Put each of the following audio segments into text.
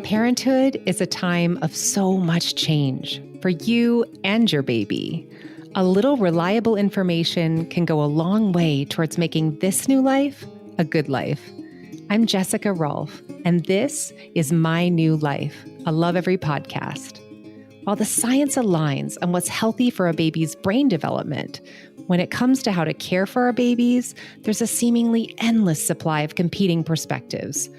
Parenthood is a time of so much change for you and your baby. A little reliable information can go a long way towards making this new life a good life. I'm Jessica Rolph, and this is My New Life, a Lovevery podcast. While the science aligns on what's healthy for a baby's brain development, when it comes to how to care for our babies, there's a seemingly endless supply of competing perspectives.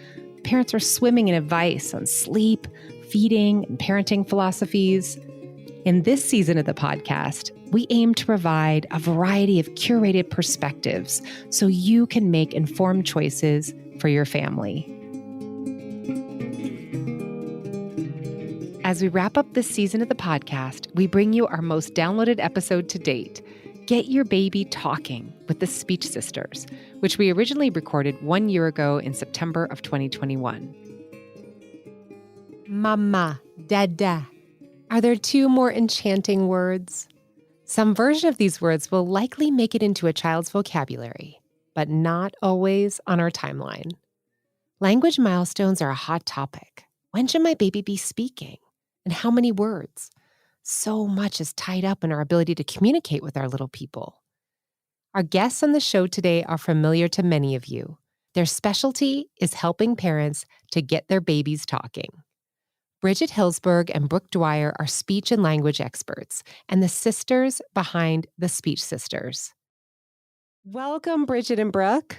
Parents are swimming in advice on sleep, feeding, and parenting philosophies. In this season of the podcast, we aim to provide a variety of curated perspectives so you can make informed choices for your family. As we wrap up this season of the podcast, we bring you our most downloaded episode to date, Get Your Baby Talking with the Speech Sisters, which we originally recorded 1 year ago in September of 2021. Mama, dada. Are there two more enchanting words? Some version of these words will likely make it into a child's vocabulary, but not always on our timeline. Language milestones are a hot topic. When should my baby be speaking? And how many words? So much is tied up in our ability to communicate with our little people. Our guests on the show today are familiar to many of you. Their specialty is helping parents to get their babies talking. Bridget Hillsberg and Brooke Dwyer are speech and language experts and the sisters behind the Speech Sisters. Welcome, Bridget and Brooke.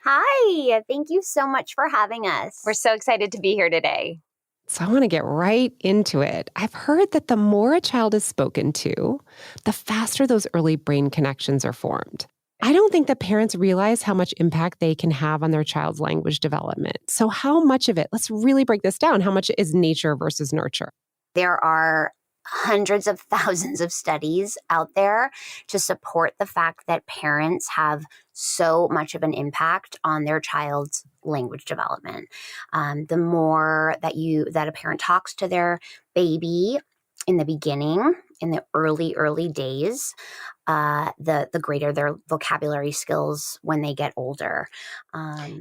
Hi, thank you so much for having us. We're so excited to be here today. So I want to get right into it. I've heard that the more a child is spoken to, the faster those early brain connections are formed. I don't think that parents realize how much impact they can have on their child's language development. So how much of it, let's really break this down, how much is nature versus nurture? There are hundreds of thousands of studies out there to support the fact that parents have so much of an impact on their child's language development. The more that a parent talks to their baby in the beginning, in the early days, the greater their vocabulary skills when they get older.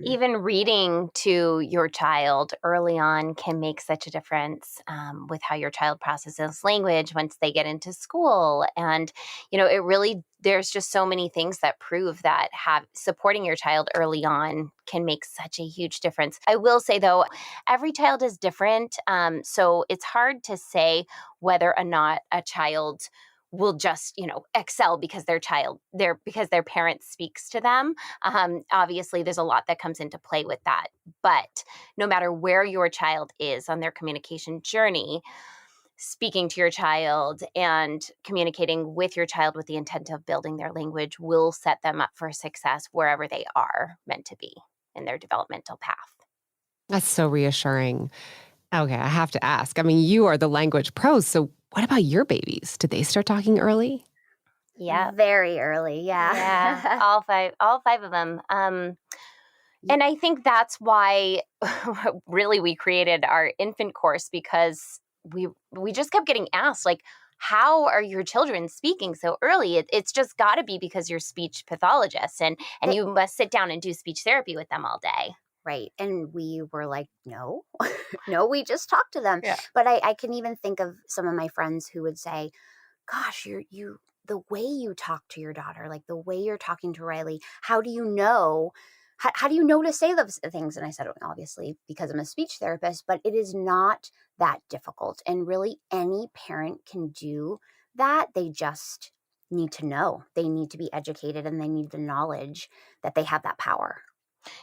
Even reading to your child early on can make such a difference with how your child processes language once they get into school. And, it really, there's just so many things that prove that supporting your child early on can make such a huge difference. I will say, though, every child is different. So it's hard to say whether or not a child will just, excel because because their parent speaks to them. Obviously, there's a lot that comes into play with that. But no matter where your child is on their communication journey, speaking to your child and communicating with your child with the intent of building their language will set them up for success wherever they are meant to be in their developmental path. That's so reassuring. Okay, I have to ask. I mean, you are the language pros, so what about your babies? Did they start talking early? Yeah. Very early, yeah. Yeah, all five of them. And I think that's why really we created our infant course, because we just kept getting asked, like, how are your children speaking so early? It's just got to be because you're speech pathologists and you must sit down and do speech therapy with them all day. Right. And we were like, no, no, we just talk to them. Yeah. But I can even think of some of my friends who would say, gosh, the way you talk to your daughter, like the way you're talking to Riley, how do you know? How do you know to say those things? And I said, obviously, because I'm a speech therapist, but it is not that difficult. And really, any parent can do that. They just need to know. They need to be educated and they need the knowledge that they have that power.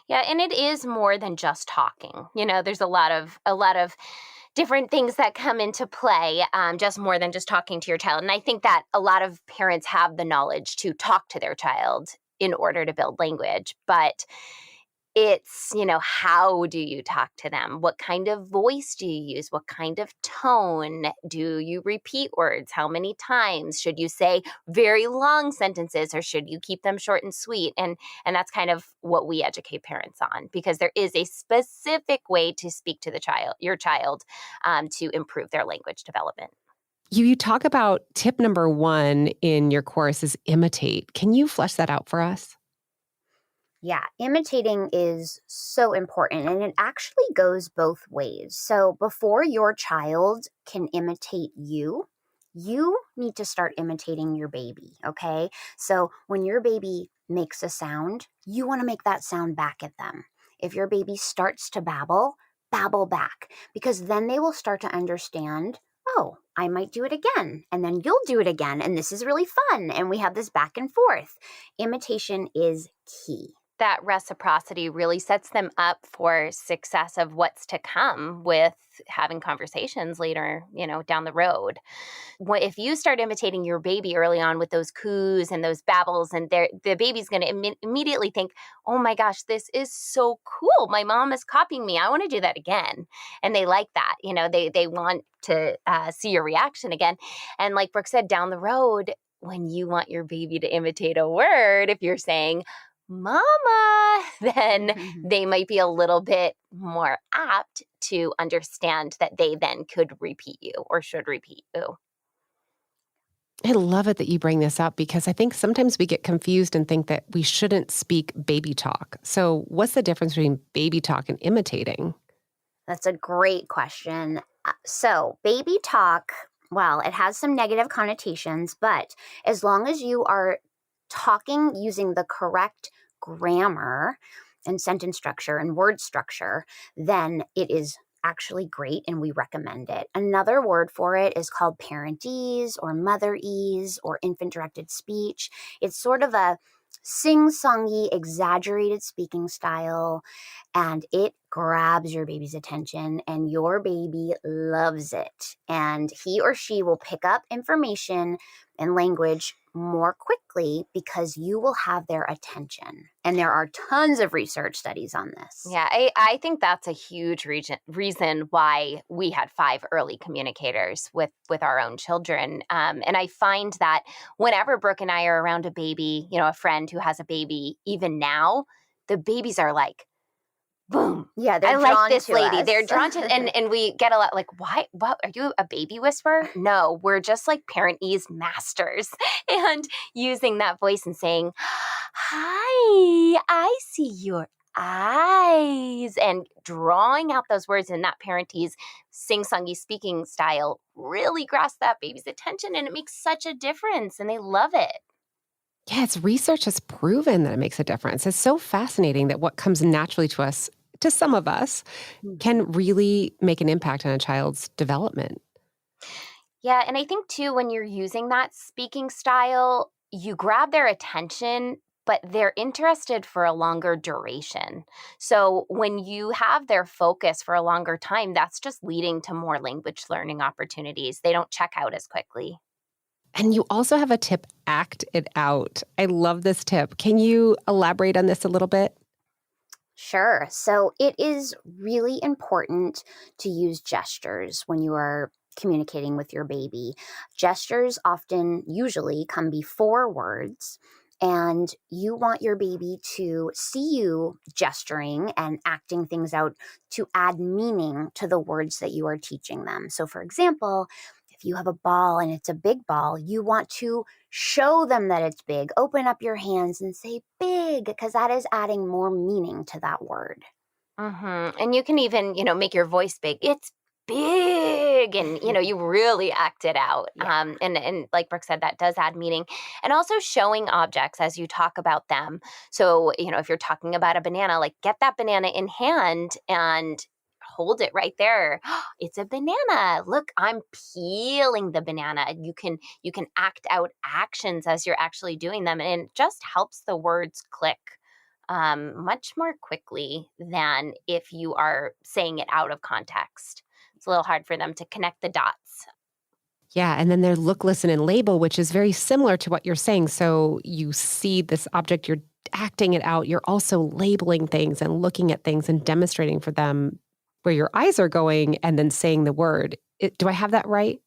Yeah, and it is more than just talking. There's a lot of different things that come into play, just more than just talking to your child. And I think that a lot of parents have the knowledge to talk to their child in order to build language, but it's, how do you talk to them? What kind of voice do you use? What kind of tone? Do you repeat words? How many times? Should you say very long sentences or should you keep them short and sweet? And that's kind of what we educate parents on, because there is a specific way to speak to your child, to improve their language development. You talk about tip number 1 in your course is imitate. Can you flesh that out for us? Yeah, imitating is so important, and it actually goes both ways. So before your child can imitate you, you need to start imitating your baby, okay? So when your baby makes a sound, you want to make that sound back at them. If your baby starts to babble, babble back, because then they will start to understand, oh, I might do it again, and then you'll do it again, and this is really fun, and we have this back and forth. Imitation is key. That reciprocity really sets them up for success of what's to come with having conversations later, down the road. If you start imitating your baby early on with those coos and those babbles, and the baby's going to immediately think, oh my gosh, this is so cool. My mom is copying me. I want to do that again. And they like that. They want to see your reaction again. And like Brooke said, down the road, when you want your baby to imitate a word, if you're saying, Mama, then they might be a little bit more apt to understand that they then could repeat you or should repeat you. I love it that you bring this up because I think sometimes we get confused and think that we shouldn't speak baby talk. So what's the difference between baby talk and imitating? That's a great question. So baby talk, well, it has some negative connotations, but as long as you are talking using the correct grammar and sentence structure and word structure, then it is actually great and we recommend it. Another word for it is called parentese or motherese or infant-directed speech. It's sort of a sing-songy, exaggerated speaking style, and it grabs your baby's attention and your baby loves it. And he or she will pick up information and language more quickly because you will have their attention. And there are tons of research studies on this. Yeah, I think that's a huge reason why we had 5 early communicators with our own children. And I find that whenever Brooke and I are around a baby, a friend who has a baby, even now, the babies are like, boom. Yeah, they're I drawn like this to lady. us. They're drawn to, and we get a lot like, why? What are you, a baby whisperer? No, we're just like parentese masters, and using that voice and saying, "Hi, I see your eyes," and drawing out those words in that parentese sing-songy speaking style really grasps that baby's attention, and it makes such a difference, and they love it. Yeah, it's research has proven that it makes a difference. It's so fascinating that what comes naturally to us, to some of us, can really make an impact on a child's development. Yeah, and I think too, when you're using that speaking style, you grab their attention, but they're interested for a longer duration. So when you have their focus for a longer time, that's just leading to more language learning opportunities. They don't check out as quickly. And you also have a tip, act it out. I love this tip. Can you elaborate on this a little bit? Sure. So it is really important to use gestures when you are communicating with your baby. Gestures often, usually, come before words, and you want your baby to see you gesturing and acting things out to add meaning to the words that you are teaching them. So, for example, if you have a ball and it's a big ball, you want to show them that it's big. Open up your hands and say big, because that is adding more meaning to that word. And you can even, make your voice big. It's big, and you really act it out. Yeah. And like Brooke said, that does add meaning, and also showing objects as you talk about them. So if you're talking about a banana, like get that banana in hand and hold it right there. It's a banana. Look, I'm peeling the banana. You can act out actions as you're actually doing them, and it just helps the words click much more quickly than if you are saying it out of context. It's a little hard for them to connect the dots. Yeah, and then there's look, listen, and label, which is very similar to what you're saying. So you see this object, you're acting it out. You're also labeling things and looking at things and demonstrating for them where your eyes are going and then saying the word. Do I have that right?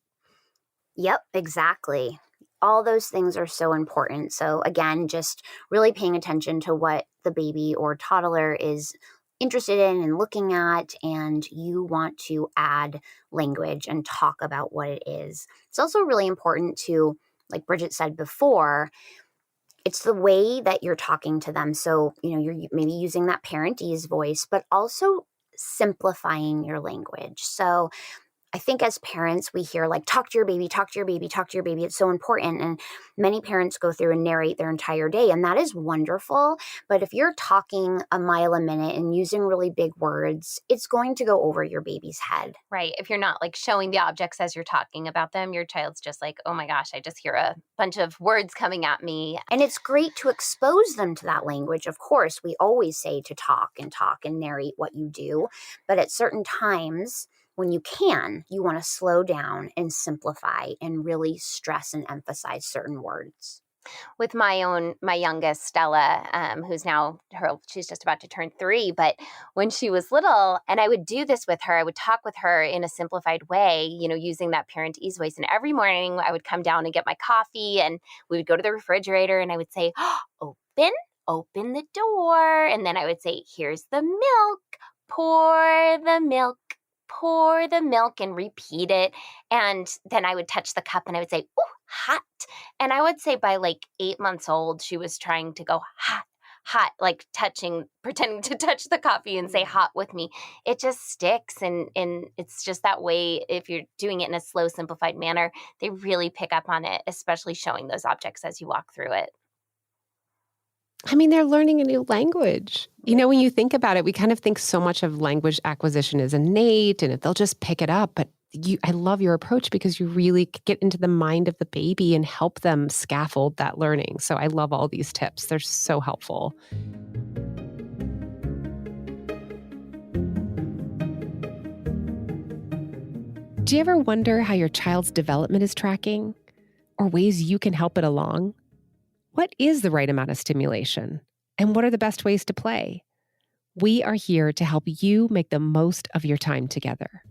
Yep, exactly. All those things are so important. So again, just really paying attention to what the baby or toddler is interested in and looking at, and you want to add language and talk about what it is. It's also really important to, like Bridget said before, it's the way that you're talking to them. So, you're maybe using that parentese voice, but also simplifying your language. So I think as parents, we hear like, talk to your baby, talk to your baby, talk to your baby. It's so important. And many parents go through and narrate their entire day, and that is wonderful. But if you're talking a mile a minute and using really big words, it's going to go over your baby's head. Right. If you're not like showing the objects as you're talking about them, your child's just like, oh my gosh, I just hear a bunch of words coming at me. And it's great to expose them to that language. Of course, we always say to talk and narrate what you do. But at certain times, when you want to slow down and simplify and really stress and emphasize certain words. With my youngest, Stella, who's now, she's just about to turn 3, but when she was little, and I would do this with her, I would talk with her in a simplified way, using that parentese voice. And every morning I would come down and get my coffee, and we would go to the refrigerator, and I would say, open the door. And then I would say, here's the milk, pour the milk, and repeat it. And then I would touch the cup and I would say, oh, hot. And I would say by like 8 months old, she was trying to go hot, like pretending to touch the coffee and say hot with me. It just sticks. And it's just that way. If you're doing it in a slow, simplified manner, they really pick up on it, especially showing those objects as you walk through it. I mean, they're learning a new language. When you think about it, we kind of think so much of language acquisition as innate and if they'll just pick it up. But I love your approach because you really get into the mind of the baby and help them scaffold that learning. So I love all these tips. They're so helpful. Do you ever wonder how your child's development is tracking or ways you can help it along? What is the right amount of stimulation? And what are the best ways to play? We are here to help you make the most of your time together.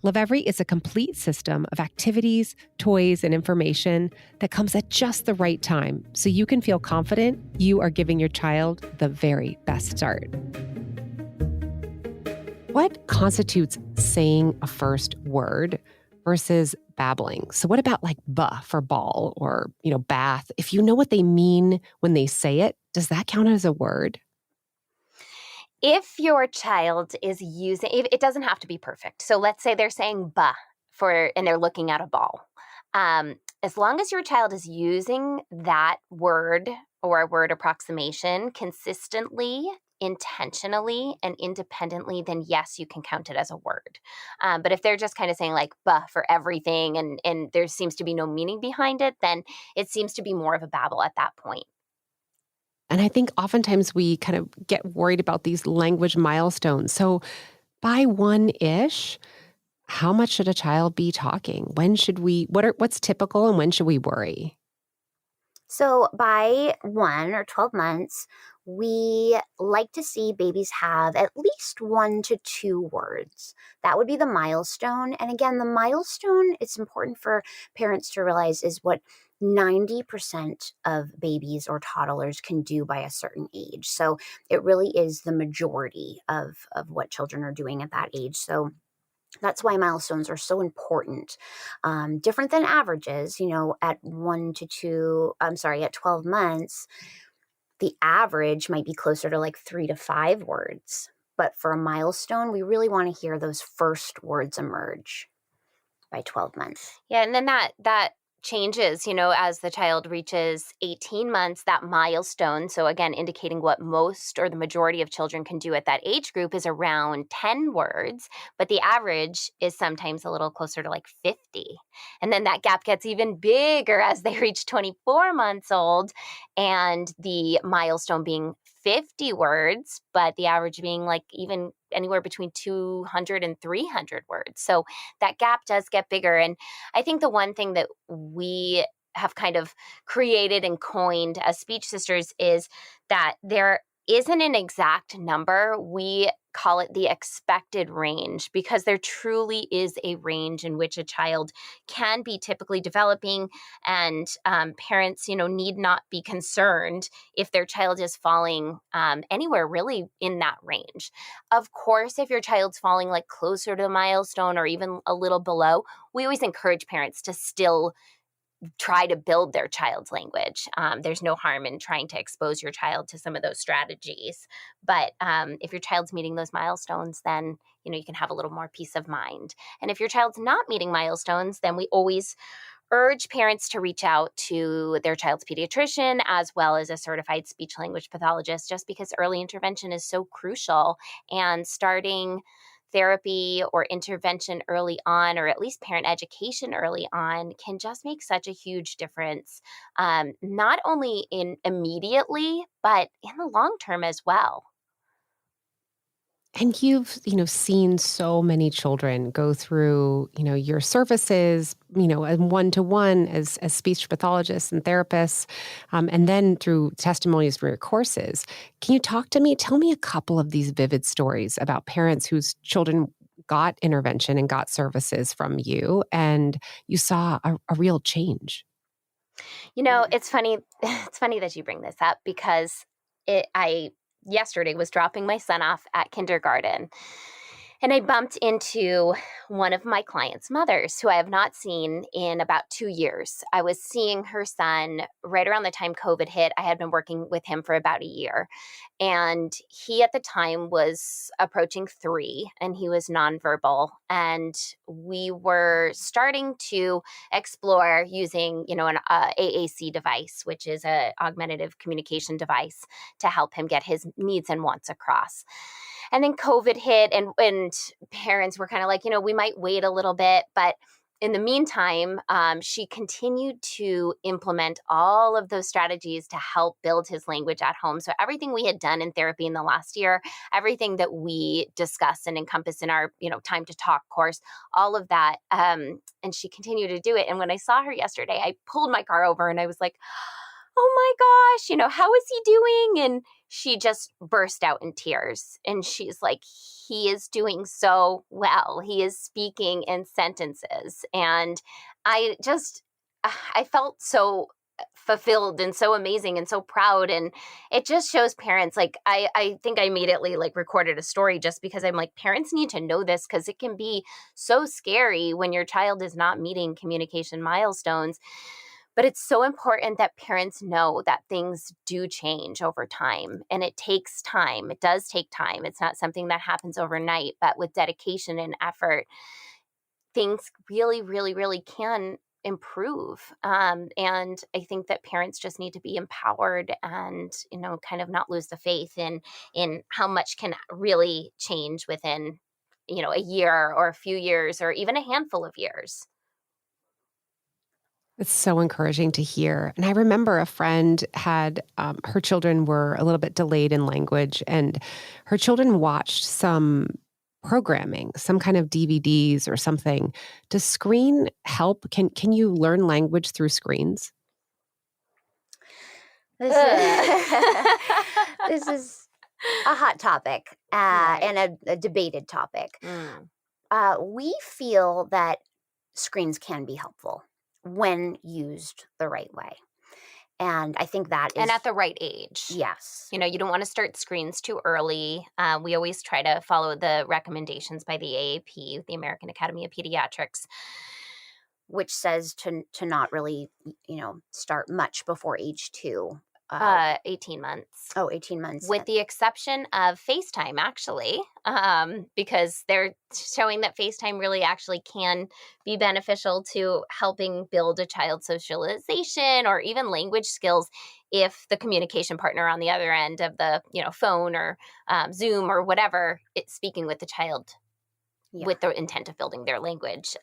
Lovevery is a complete system of activities, toys, and information that comes at just the right time so you can feel confident you are giving your child the very best start. What constitutes saying a first word versus babbling? So what about like buh for ball or, bath? If you know what they mean when they say it, does that count as a word? If your child is using, it doesn't have to be perfect. So let's say they're saying buh and they're looking at a ball. As long as your child is using that word or a word approximation consistently, intentionally, and independently, then yes, you can count it as a word. But if they're just kind of saying like buh for everything and there seems to be no meaning behind it, then it seems to be more of a babble at that point. And I think oftentimes we kind of get worried about these language milestones. So by 1-ish, how much should a child be talking? When should what's typical and when should we worry? So by 1 or 12 months, we like to see babies have at least 1 to 2 words. That would be the milestone. And again, the milestone, it's important for parents to realize, is what 90% of babies or toddlers can do by a certain age. So it really is the majority of what children are doing at that age. So that's why milestones are so important. Different than averages, at 12 months, the average might be closer to like 3 to 5 words. But for a milestone, we really want to hear those first words emerge by 12 months. Yeah, and then that changes, as the child reaches 18 months, that milestone. So again, indicating what most or the majority of children can do at that age group is around 10 words, but the average is sometimes a little closer to like 50. And then that gap gets even bigger as they reach 24 months old, and the milestone being 50 words, but the average being like even anywhere between 200 and 300 words. So that gap does get bigger. And I think the one thing that we have kind of created and coined as Speech Sisters is that there isn't an exact number. We call it the expected range, because there truly is a range in which a child can be typically developing, and parents, need not be concerned if their child is falling anywhere really in that range. Of course, if your child's falling like closer to the milestone or even a little below, we always encourage parents to still try to build their child's language. There's no harm in trying to expose your child to some of those strategies. But if your child's meeting those milestones, then you can have a little more peace of mind. And if your child's not meeting milestones, then we always urge parents to reach out to their child's pediatrician as well as a certified speech language pathologist, just because early intervention is so crucial, and starting therapy or intervention early on, or at least parent education early on, can just make such a huge difference, not only in immediately, but in the long term as well. And you've, seen so many children go through, your services, and one-to-one as speech pathologists and therapists, and then through testimonies from your courses. Can you tell me a couple of these vivid stories about parents whose children got intervention and got services from you, and you saw a real change? It's funny. It's funny that you bring this up, because I yesterday was dropping my son off at kindergarten, and I bumped into one of my clients' mothers who I have not seen in about 2 years. I was seeing her son right around the time COVID hit. I had been working with him for about a year. And he at the time was approaching 3, and he was nonverbal. And we were starting to explore using, an AAC device, which is an augmentative communication device, to help him get his needs and wants across. And then COVID hit, and parents were kind of like, we might wait a little bit. But in the meantime, she continued to implement all of those strategies to help build his language at home. So everything we had done in therapy in the last year, everything that we discuss and encompass in our, Time to Talk course, all of that. And she continued to do it. And when I saw her yesterday, I pulled my car over and I was like, oh my gosh, how is he doing? And she just burst out in tears. And she's like, he is doing so well. He is speaking in sentences. And I felt so fulfilled and so amazing and so proud. And it just shows parents, like, I think I immediately recorded a story, just because I'm like, parents need to know this, because it can be so scary when your child is not meeting communication milestones. But it's so important that parents know that things do change over time, and it takes time. It does take time. It's not something that happens overnight, but with dedication and effort, things really, really, really can improve. And I think that parents just need to be empowered and, kind of not lose the faith in how much can really change within, a year or a few years or even a handful of years. It's so encouraging to hear. And I remember a friend had, her children were a little bit delayed in language, and her children watched some programming, some kind of DVDs or something. Does screen help? Can you learn language through screens? This is a hot topic, Right. and a debated topic. We feel that screens can be helpful when used the right way. And I think that is... And at the right age. Yes. You don't want to start screens too early. We always try to follow the recommendations by the AAP, the American Academy of Pediatrics, which says to not really, start much before age 2. 18 months. Oh, 18 months. With the exception of FaceTime, actually, because they're showing that FaceTime really actually can be beneficial to helping build a child's socialization or even language skills if the communication partner on the other end of the phone or Zoom or whatever, it's speaking with the child. Yeah. With the intent of building their language.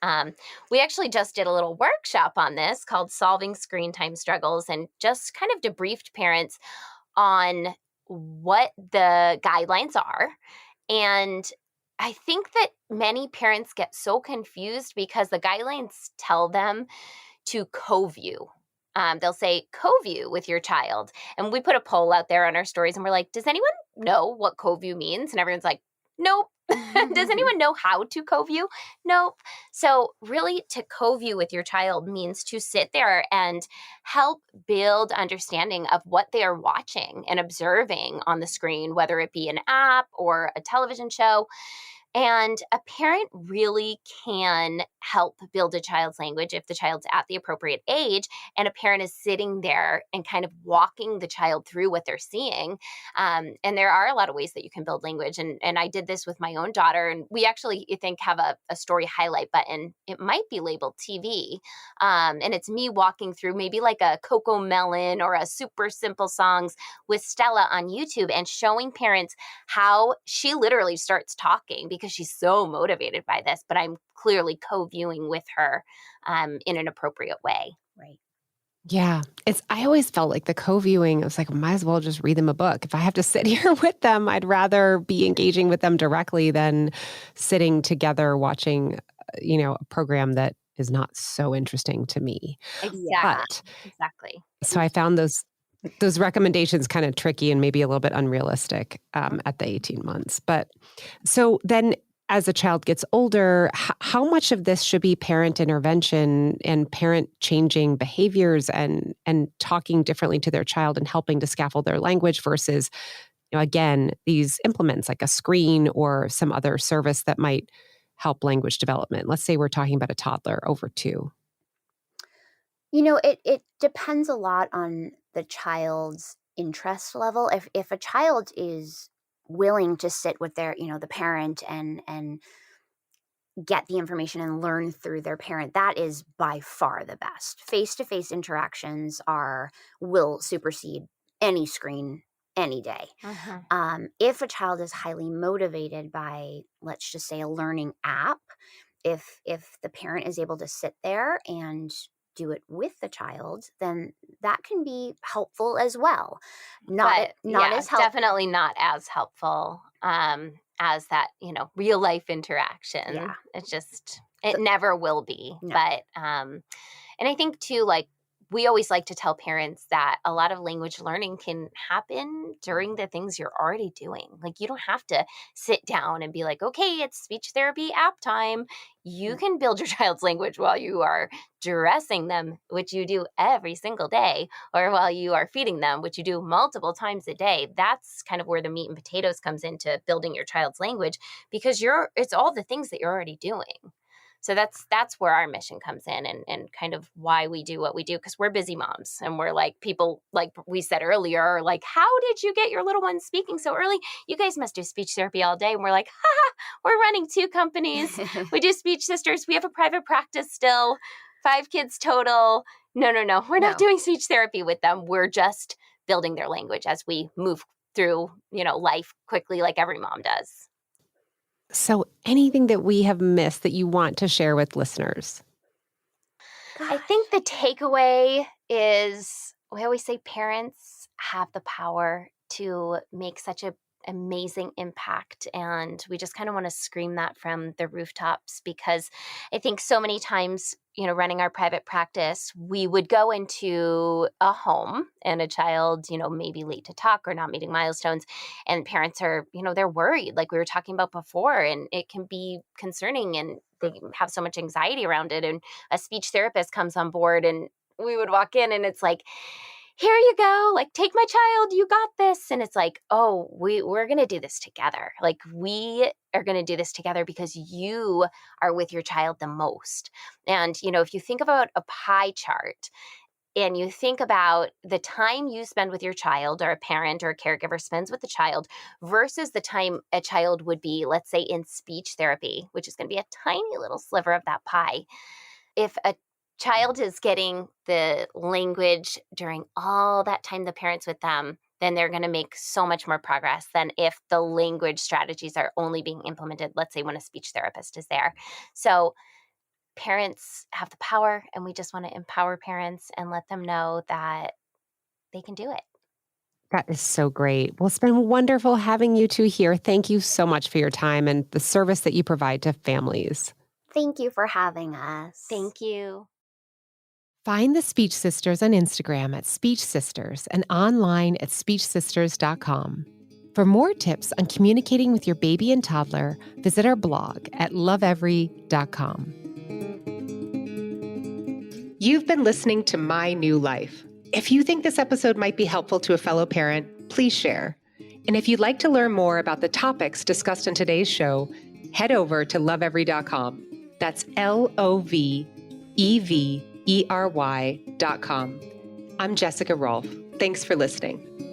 We actually just did a little workshop on this called Solving Screen Time Struggles, and just kind of debriefed parents on what the guidelines are. And I think that many parents get so confused because the guidelines tell them to co-view. They'll say co-view with your child. And we put a poll out there on our stories, and we're like, does anyone know what co-view means? And everyone's like, Nope. Does anyone know how to co-view? Nope. So really to co-view with your child means to sit there and help build understanding of what they are watching and observing on the screen, whether it be an app or a television show. And a parent really can help build a child's language if the child's at the appropriate age and a parent is sitting there and kind of walking the child through what they're seeing. And there are a lot of ways that you can build language. And I did this with my own daughter. And we actually, I think, have a story highlight button. It might be labeled TV. And it's me walking through maybe like a Coco Melon or a Super Simple Songs with Stella on YouTube and showing parents how she literally starts talking because she's so motivated by this, but I'm clearly co-viewing with her in an appropriate way. Right. Yeah. I always felt like the co-viewing, I was like, might as well just read them a book. If I have to sit here with them, I'd rather be engaging with them directly than sitting together watching, a program that is not so interesting to me. Exactly. So I found those recommendations kind of tricky and maybe a little bit unrealistic at the 18 months. But so then as a child gets older, how much of this should be parent intervention and parent changing behaviors and talking differently to their child and helping to scaffold their language versus, again, these implements like a screen or some other service that might help language development? Let's say we're talking about a toddler over 2. It depends a lot on the child's interest level. If a child is willing to sit with their, the parent and get the information and learn through their parent, that is by far the best. Face-to-face interactions will supersede any screen any day. If a child is highly motivated by, let's just say, a learning app, if the parent is able to sit there and do it with the child, then that can be helpful as well. Not as helpful. Definitely not as helpful as that, real life interaction. Yeah. It never will be. No. But, and I think too, like, we always like to tell parents that a lot of language learning can happen during the things you're already doing. Like, you don't have to sit down and be like, okay, it's speech therapy app time. You can build your child's language while you are dressing them, which you do every single day, or while you are feeding them, which you do multiple times a day. That's kind of where the meat and potatoes comes into building your child's language, because it's all the things that you're already doing. So that's where our mission comes in and kind of why we do what we do, because we're busy moms and we're like, people, like we said earlier, are like, how did you get your little one speaking so early? You guys must do speech therapy all day. And we're like, we're running 2 companies. We do Speech Sisters. We have a private practice still, 5 kids total. No. We're not doing speech therapy with them. We're just building their language as we move through, life quickly, like every mom does. So anything that we have missed that you want to share with listeners? I think the takeaway is, we always say parents have the power to make such an amazing impact. And we just kind of want to scream that from the rooftops, because I think so many times, running our private practice, we would go into a home and a child, maybe late to talk or not meeting milestones. And parents are, they're worried, like we were talking about before, and it can be concerning and they have so much anxiety around it. And a speech therapist comes on board and we would walk in and it's like, here you go, like, take my child, you got this. And it's like, oh, we're going to do this together. Like, we are going to do this together because you are with your child the most. And, if you think about a pie chart and you think about the time you spend with your child, or a parent or a caregiver spends with the child, versus the time a child would be, let's say, in speech therapy, which is going to be a tiny little sliver of that pie. If a child is getting the language during all that time the parent's with them, then they're going to make so much more progress than if the language strategies are only being implemented, let's say, when a speech therapist is there. So parents have the power, and we just want to empower parents and let them know that they can do it. That is so great. Well, it's been wonderful having you 2 here. Thank you so much for your time and the service that you provide to families. Thank you for having us. Thank you. Find the Speech Sisters on Instagram at Speech Sisters and online at speechsisters.com. For more tips on communicating with your baby and toddler, visit our blog at lovevery.com. You've been listening to My New Life. If you think this episode might be helpful to a fellow parent, please share. And if you'd like to learn more about the topics discussed in today's show, head over to lovevery.com. That's LOVEVERY.com. I'm Jessica Rolph. Thanks for listening.